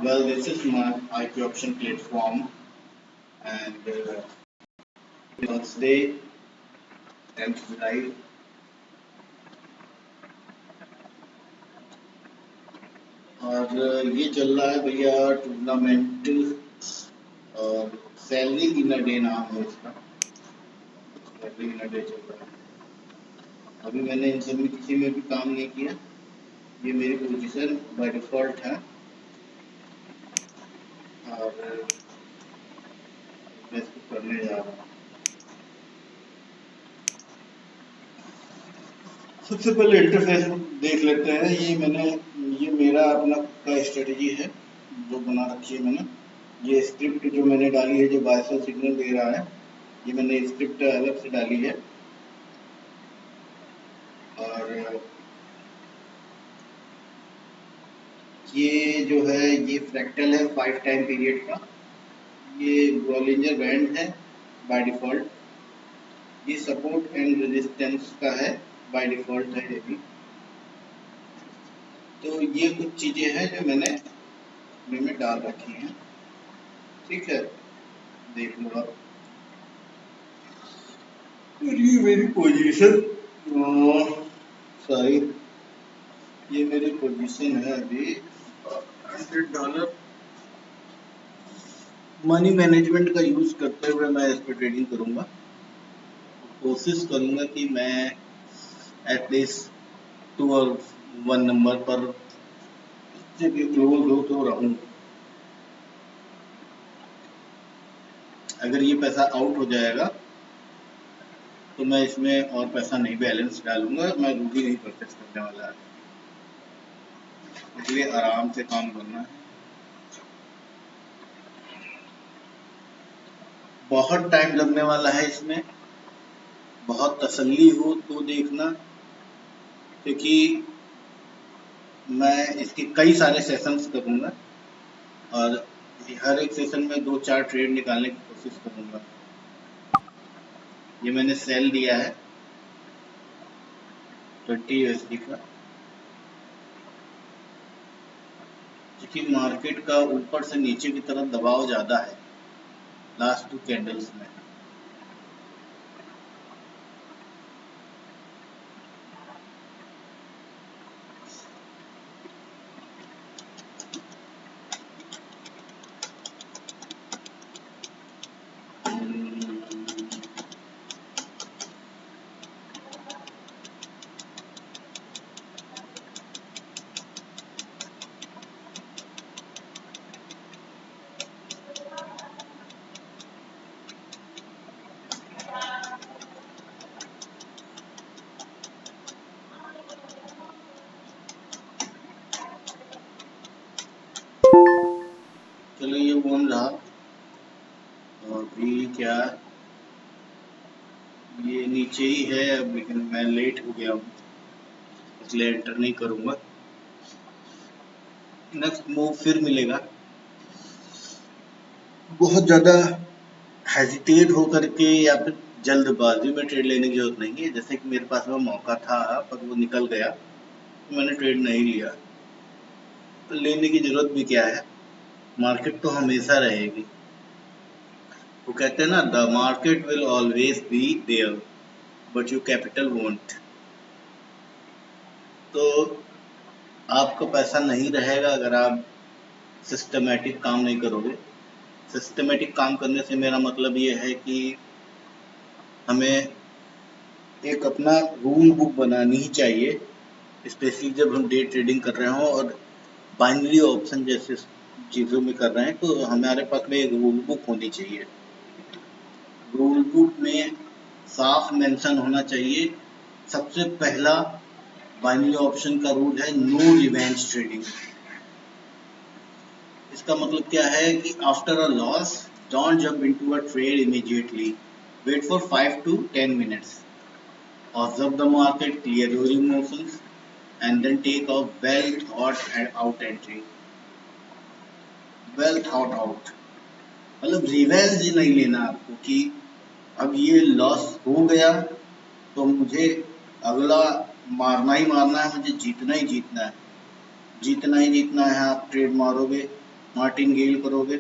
Well, this is my IP option platform, and Thursday, 10th July. और ये चल रहा है भैया टूर्नामेंट, और सैलरी इन अ डे नाम है इसका। सैलरी इन अ डे चल रहा है। अभी मैंने इन सब में किसी में भी काम नहीं किया। ये मेरी पोजीशन बाय डिफॉल्ट है, और मैं इसको करने जा रहा हूँ। सबसे पहले इंटरफेस देख लेते हैं। ये मेरा अपना का स्ट्रेटजी है जो बना रखी है मैंने। ये स्क्रिप्ट जो मैंने डाली है, जो बायसर सिग्नल दे रहा है, ये मैंने स्क्रिप्ट अलग से डाली है। और ये जो है, ये फ्रैक्टल है 5 टाइम पीरियड का। ये बॉलिंजर बैंड है बाय डिफॉल्ट। ये सपोर्ट एंड रेजिस्टेंस का है बाय डिफॉल्ट है ये भी। तो ये कुछ चीजें हैं जो मैंने में डाल रखी हैं। ठीक है, देख लो आप। ये मेरी पोजीशन, सॉरी, ये मेरी पोजीशन है अभी $100। मनी मैनेजमेंट का यूज करते हुए मैं इस पर ट्रेडिंग करूंगा। कोशिश करूंगा कि मैं एटलीस्ट 2 और 1 नंबर पर जब ये क्लोज हो तो रहूं। अगर ये पैसा आउट हो जाएगा तो मैं इसमें और पैसा नहीं बैलेंस डालूंगा। मैं रूबी नहीं परचेस करने वाला है, इसलिए आराम से काम करना है। बहुत टाइम लगने वाला है इसमें, बहुत तसल्ली हो तो देखना, क्योंकि मैं इसके कई सारे सेशंस करूंगा और हर एक सेशन में 2-4 ट्रेड निकालने की कोशिश करूंगा। ये मैंने सेल दिया है 20 USD का, क्योंकि मार्केट का ऊपर से नीचे की तरफ दबाव ज़्यादा है लास्ट 2 कैंडल्स में। चलो ये वन रहा, और भी क्या, ये नीचे ही है अब, लेकिन मैं लेट हो गया हूँ इसलिए एंटर नहीं करूँगा। नेक्स्ट मूव फिर मिलेगा। बहुत ज़्यादा हेजिटेट हो करके या फिर जल्दबाजी में ट्रेड लेने की जरूरत नहीं है। जैसे कि मेरे पास वो मौका था पर वो निकल गया तो मैंने ट्रेड नहीं लिया। तो लेने की जरूरत भी क्या है, मार्केट तो हमेशा रहेगी। वो कहते हैं ना, the market will always be there but your capital won't. तो आपका पैसा नहीं रहेगा अगर आप सिस्टमेटिक काम नहीं करोगे। सिस्टमेटिक काम करने से मेरा मतलब ये है कि हमें एक अपना रूल बुक बनानी ही चाहिए, स्पेशली जब हम डे ट्रेडिंग कर रहे हो और बाइनरी ऑप्शन जैसे चीज़ों में कर रहे हैं, तो हमारे पास में एक रूल बुक होनी चाहिए। रूल बुक में साफ मेंशन होना चाहिए। सबसे पहला बाइनरी ऑप्शन का रूल है नो रिवेंज ट्रेडिंग। इसका मतलब क्या है कि after a loss don't jump into a trade immediately, wait for 5 to 10 minutes, observe the market, clear your emotions, and then take a well thought out entry. Well thought out मतलब revenge नहीं लेना आपको कि अब ये loss हो गया तो मुझे अगला मारना ही मारना है, मुझे जीतना ही जीतना है। जीतना ही जीतना है, आप ट्रेड मारोगे मार्टिंगेल करोगे,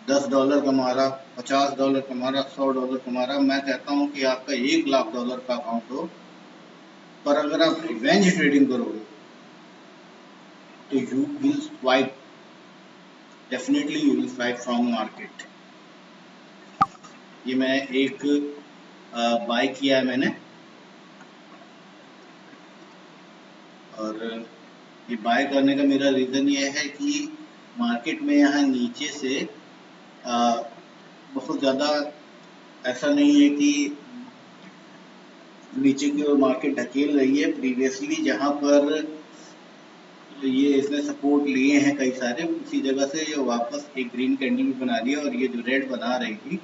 $10 कमा रहा, $50 कमा रहा, $100 कमा रहा। मैं कहता हूँ कि आपका $1,00,000 का अकाउंट हो, पर अगर आप रिवेंज ट्रेडिंग करोगे तो you will swipe, definitely you will swipe from market. ये मैं एक बाय किया है मैंने, और ये बाय करने का मेरा रीज़न ये है कि मार्केट में यहाँ नीचे से बहुत ज़्यादा ऐसा नहीं है कि नीचे की ओर मार्केट ढकेल रही है। प्रीवियसली जहाँ पर ये इसने सपोर्ट लिए हैं कई सारे, उसी जगह से ये वापस एक ग्रीन कैंडल भी बना दिया, और ये जो रेड बना रही थी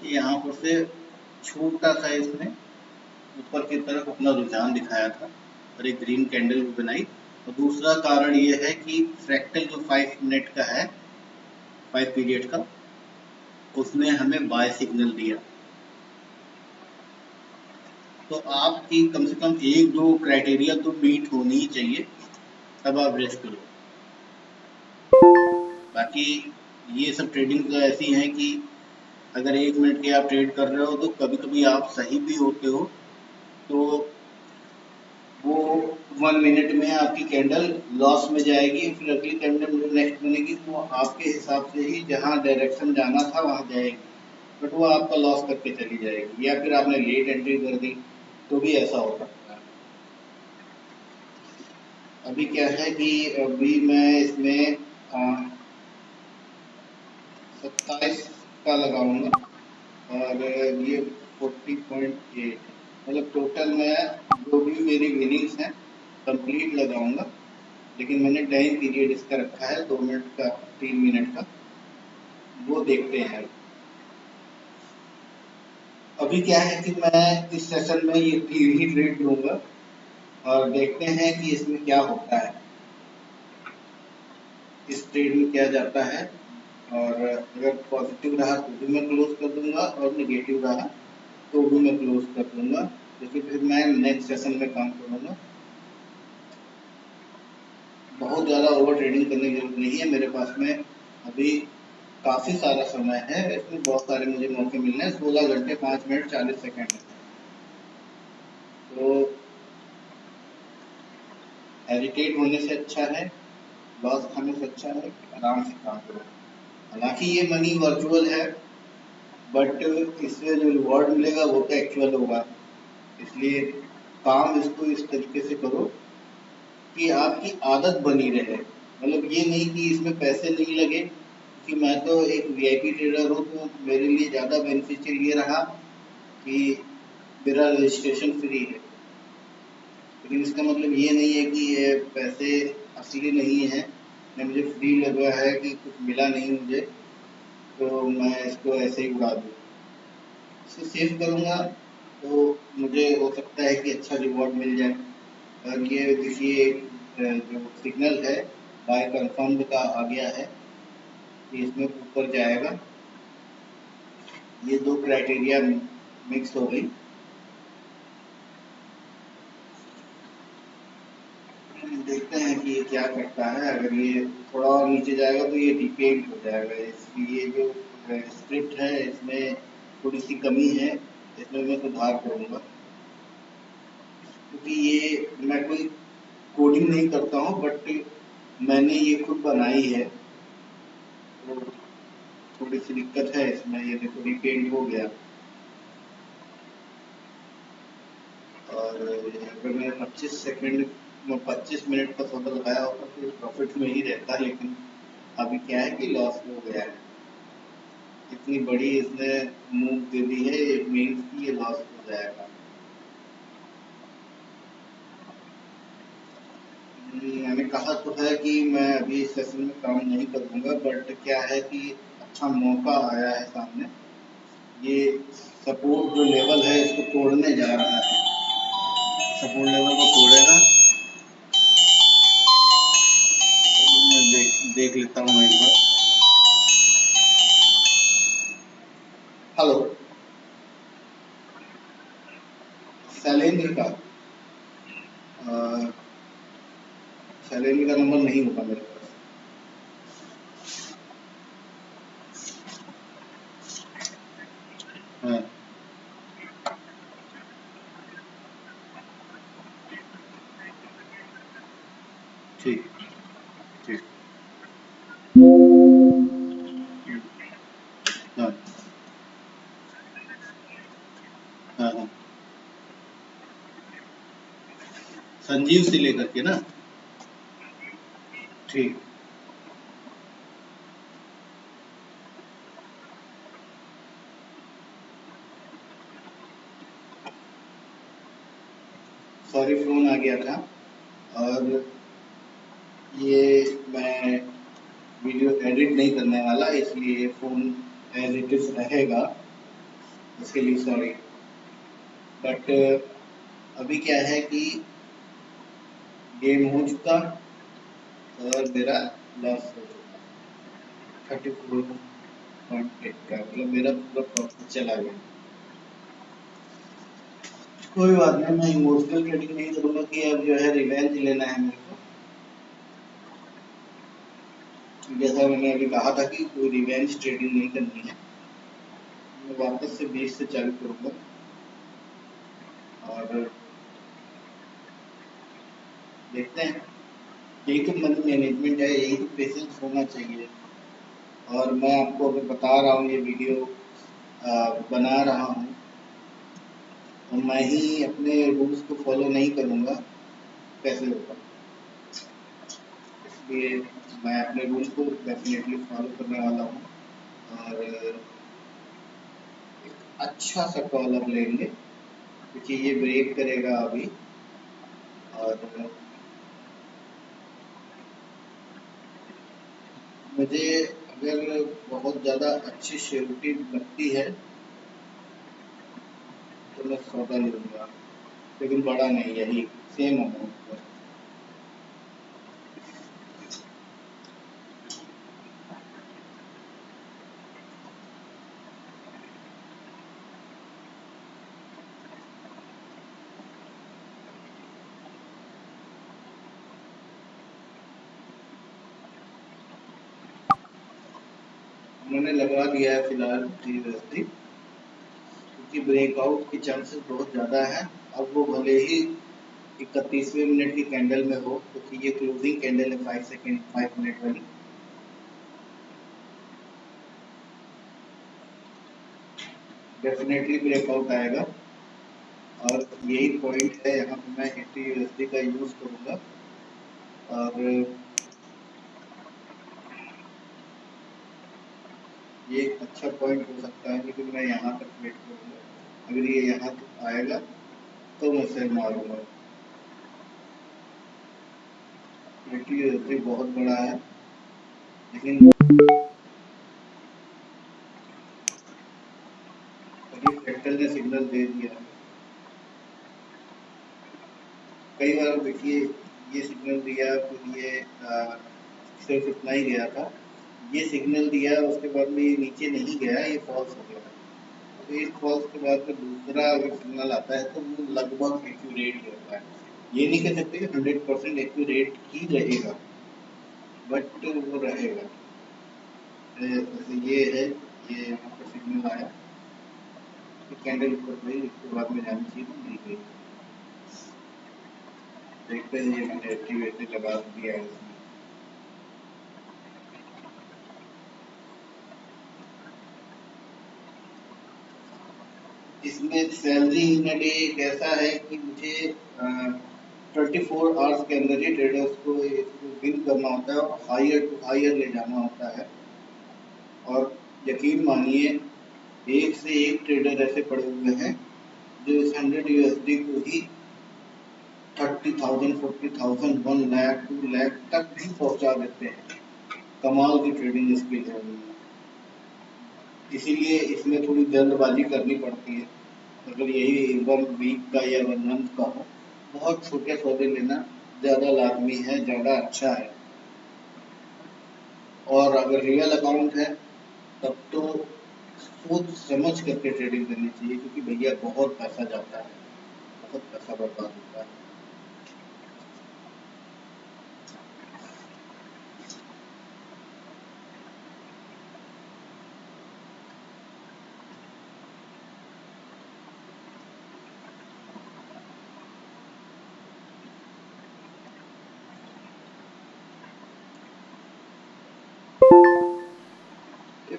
यहाँ पर से छोटा सा इसने ऊपर की तरफ अपना रुझान दिखाया था और एक ग्रीन कैंडल भी बनाई। और दूसरा कारण ये है कि फ्रैक्टल जो 5 मिनट का है, 5 पीरियड का, उसने हमें बाय सिग्नल दिया। तो आपकी कम से कम 1-2 क्राइटेरिया तो मीट होनी ही चाहिए, तब आप रेस्ट करो। बाकी ये सब ट्रेडिंग तो ऐसी हैं कि अगर 1 मिनट के आप ट्रेड कर रहे हो तो कभी कभी आप सही भी होते हो, तो वो 1 मिनट में आपकी कैंडल लॉस में जाएगी, फिर अगली कैंडल जो नेक्स्ट बनेगी वो आपके हिसाब से ही जहाँ डायरेक्शन जाना था वहाँ जाएगी, बट वो आपका लॉस करके चली जाएगी, या फिर आपने लेट एंट्री कर दी तो भी ऐसा हो सकता है। अभी क्या है कि अभी मैं इसमें 27 का लगाऊंगा, और ये 40.8, मतलब टोटल मैं जो भी मेरी विनिंग्स हैं कंप्लीट लगाऊंगा। लेकिन मैंने टाइम पीरियड इसका रखा है 2 मिनट का, 3 मिनट का, वो देखते हैं। अभी क्या है कि मैं इस सेशन में ये 3 ही ट्रेड लूंगा और देखते हैं कि इसमें क्या होता है, इस ट्रेड में क्या जाता है, और अगर पॉजिटिव रहा तो भी मैं क्लोज कर दूंगा, और निगेटिव रहा तो भी मैं क्लोज कर दूंगा, लेकिन फिर मैं नेक्स्ट सेशन में काम करूंगा। बहुत ज़्यादा ओवर ट्रेडिंग करने की जरूरत नहीं है, मेरे पास में अभी काफ़ी सारा समय है, इसमें बहुत सारे मुझे मौके मिलने हैं। 16 घंटे 5 मिनट 40 सेकेंड है, तो एजिटेट होने से अच्छा है, लॉस खाने से अच्छा है आराम से काम करो। हालांकि ये मनी वर्चुअल है, बट इससे जो रिवॉर्ड मिलेगा वो तो एक्चुअल होगा, इसलिए काम इसको इस तरीके से करो कि आपकी आदत बनी रहे। मतलब ये नहीं कि इसमें पैसे नहीं लगे, कि मैं तो एक वीआईपी ट्रेडर हूँ तो मेरे लिए ज़्यादा बेनिफिशियल ये रहा कि मेरा रजिस्ट्रेशन फ्री है, लेकिन इसका मतलब ये नहीं है कि ये पैसे असली नहीं है, या मुझे फ्री लगा है कि कुछ मिला नहीं मुझे तो मैं इसको ऐसे ही उड़ा दूँ। इसको सेव करूँगा तो मुझे हो सकता है कि अच्छा रिवॉर्ड मिल जाए। और ये देखिए जो सिग्नल है बाय कंफर्म का आ गया है कि इसमें ऊपर जाएगा, ये 2 क्राइटेरिया मिक्स हो गई। देखते हैं कि ये क्या करता है, अगर ये थोड़ा और नीचे जाएगा तो ये डिपेंड हो जाएगा, इसलिए जो स्क्रिप्ट है इसमें थोड़ी सी कमी है, इसमें मैं सुधार करूँगा, क्योंकि ये मैं कोई कोडिंग नहीं करता हूँ, बट मैंने ये खुद बनाई है, तो थोड़ी सी दिक्कत है इसमें। ये देखो डिपेंड हो गया, और अगर मैं 25 मिनट का सौदा लगाया होता तो प्रॉफिट में ही रहता, लेकिन अभी क्या है कि लॉस हो गया है। इतनी बड़ी इसने मूव दे दी है, इट मीन्स कि ये लॉस हो जाएगा। मैंने कहा तो है कि मैं अभी इस सेशन में काम नहीं करूँगा, बट क्या है कि अच्छा मौका आया है सामने, ये सपोर्ट जो लेवल है इसको तोड़ने जा रहा है, सपोर्ट लेवल को तोड़ेगा, तो मैं देख लेता हूँ एक बार। हेलो, शैलेंद्र का शैलेंद्र का नंबर नहीं होगा मेरे पास। ठीक ठीक। हाँ हाँ हाँ। संजीव से लेकर के ना। ठीक। सॉरी, फोन आ गया था। और ये मैं वीडियो एडिट नहीं करने वाला, इसलिए फ़ोन एज इट इज़ रहेगा, इसके लिए सॉरी। बट अभी क्या है कि गेम हो चुका और मेरा लॉस हो चुका 34.8 का, मतलब मेरा पूरा प्रॉफिट चला गया। कोई बात नहीं, मैं इमोशनल ट्रेडिंग नहीं करूँगा कि अब जो है रिवेंज लेना है मेरे को। जैसा मैंने अभी कहा था कि कोई रिवेंज ट्रेडिंग नहीं करनी है, मैं वापस से 20 से चालू करूँगा। और देखते हैं, यही तो मनी मैनेजमेंट है, यही तो पेशेंस होना चाहिए। और मैं आपको अगर बता रहा हूँ, ये वीडियो बना रहा हूँ, तो मैं ही अपने रूल्स को फॉलो नहीं करूँगा, कैसे होगा। इसलिए मैं अपने रूल्स को डेफिनेटली फॉलो करने वाला हूँ। और एक अच्छा सा कॉलर लेंगे, क्योंकि ये ब्रेक करेगा अभी। और मुझे अगर बहुत ज़्यादा अच्छी श्योरिटी लगती है तो मैं सौदा लूँगा, लेकिन बड़ा नहीं, यही सेम अमाउंट पर। मैंने लगा दिया है फिलहाल 3 क्योंकि ब्रेकआउट की चांसेस बहुत ज़्यादा है। अब वो भले ही 31वें मिनट की कैंडल में हो, क्योंकि ये क्लोजिंग कैंडल है 5 मिनट वाली। डेफिनेटली ब्रेकआउट आएगा और यही पॉइंट है, यहाँ पे मैं 80 यूएसडी का यूज़ करूँगा। और ये एक अच्छा पॉइंट हो सकता है, लेकिन मैं यहाँ तक वेट करूँगा। अगर ये यहाँ तक आएगा तो मैं सेल मारूंगा। 80 यूएसडी बहुत बड़ा है, लेकिन अभी फ्रैक्टल ने सिग्नल दे दिया। कई बार देखिए, ये सिग्नल दिया, फिर ये सिर्फ इतना ही गया था। ये सिग्नल दिया, उसके बाद में ये नीचे नहीं गया, ये फॉल्स हो गया। तो एक फॉल्स के बाद में दूसरा अगर सिग्नल आता है तो वो लगभग एक्यूरेट ही होता है। ये नहीं कह सकते कि 100% एक्यूरेट ही रहेगा, बट वो रहेगा। जैसे ये है, ये यहाँ पर सिग्नल आया, कैंडल ऊपर गई, उसके बाद में जानी चाहिए तो नहीं गई। देखते हैं, ये मैंने एक्टिवेट लगा दिया है इसमें। इसमें सैलरी इन डे एक ऐसा है कि मुझे 24 आवर्स के अंदर ही ट्रेडर्स को इसको बिल करना होता है और हायर टू हायर ले जाना होता है। और यकीन मानिए, एक से एक ट्रेडर ऐसे पड़े हुए हैं जो इस 100 यूएसडी को ही 30,000, 40,000, 1 लाख, 2 लाख तक भी पहुंचा देते हैं। कमाल की ट्रेडिंग स्किल है उनमें। इसीलिए इसमें थोड़ी जल्दबाजी करनी पड़ती है। अगर यही 1 वीक का या 1 मंथ का हो, बहुत छोटे सौदे लेना ज़्यादा लाजमी है, ज़्यादा अच्छा है। और अगर रियल अकाउंट है तब तो सोच समझ करके ट्रेडिंग करनी चाहिए, क्योंकि भैया बहुत पैसा जाता है, बहुत पैसा बर्बाद होता है।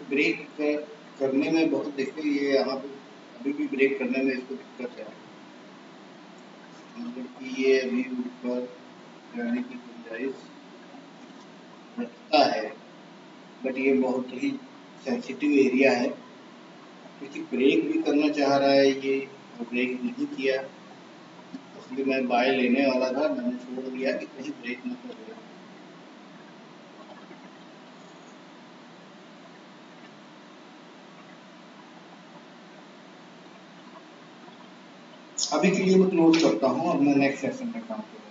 ब्रेक करने में बहुत, देखिए ये यहाँ पे अभी भी ब्रेक करने में इसको दिक्कत है, मतलब कि ये अभी ऊपर जाने की गुंजाइश रखता है, बट ये बहुत ही सेंसिटिव एरिया है, क्योंकि ब्रेक भी करना चाह रहा है ये और ब्रेक नहीं किया, इसलिए मैं बाय लेने वाला था, मैंने छोड़ दिया कि कहीं ब्रेक न कर दे। अभी के लिए मैं क्लोज करता हूँ, अब मैं नेक्स्ट सेशन में काम करूँगा।